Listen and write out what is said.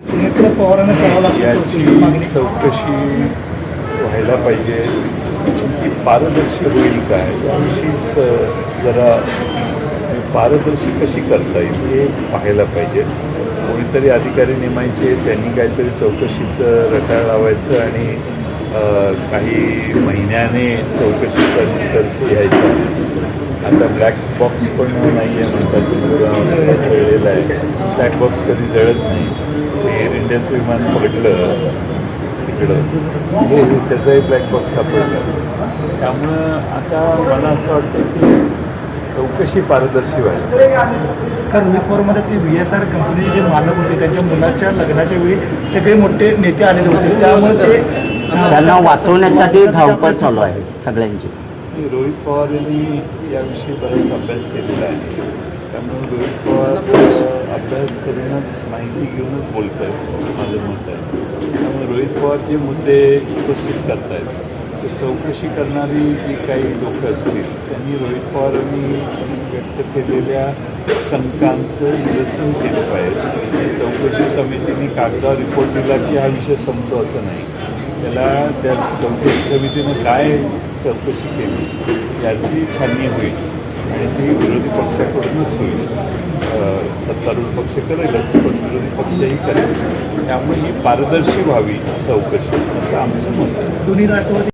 सुनेत्र पवारांना करावं लागतं याची चौकशी व्हायला पाहिजे. ती पारदर्शी होईल काय याविषयीच जरा पारदर्शी कशी करता येईल हे पाहायला पाहिजे. कोणीतरी अधिकारी नेमायचे, त्यांनी काहीतरी चौकशीचं रटाळ लावायचं आणि काही महिन्याने चौकशीचा निष्कर्ष घ्यायचा. आता ब्लॅक बॉक्स पण नाही आहे म्हणतात, जळलेला आहे. ब्लॅक बॉक्स कधी जळत नाही. एअर इंडियाचं विमान पडलं तिकडं, त्याचाही ब्लॅक बॉक्स सापडला. त्यामुळं आता मला असं वाटतं की चौकशी पारदर्शी व्हायला. कारण रोहित पवार म्हणतात की VSR कंपनीचे जे मालक होते त्यांच्या मुलाच्या लग्नाच्या वेळी सगळे मोठे नेते आलेले होते, त्यामुळे ते त्यांना वाचवण्यासाठी धावपळ चालू आहे सगळ्यांची. रोहित पवार यांनी याविषयी बराच अभ्यास केलेला आहे. त्यामुळे रोहित पवार अभ्यास करूनच माहिती घेऊनच बोलत आहेत असं माझं मत आहे. त्यामुळे रोहित पवार जे मुद्दे उपस्थित करत आहेत ते चौकशी करणारी जी काही लोक असतील त्यांनी रोहित पवारांनी व्यक्त केलेल्या शंकांचं निरसन केलं पाहिजे. चौकशी समितीने कागदावर रिपोर्ट दिला की हा विषय संपतो असं नाही. त्याला त्या चौकशी समितीनं काय चौकशी केली याची छाननी होईल आणि ती विरोधी पक्षाकडूनच होईल. सत्तारूढ पक्ष करेलच पण विरोधी पक्षही करेल. त्यामुळे ही पारदर्शी व्हावी चौकशी असं आमचं मत आहे. दोन्ही राष्ट्रवादी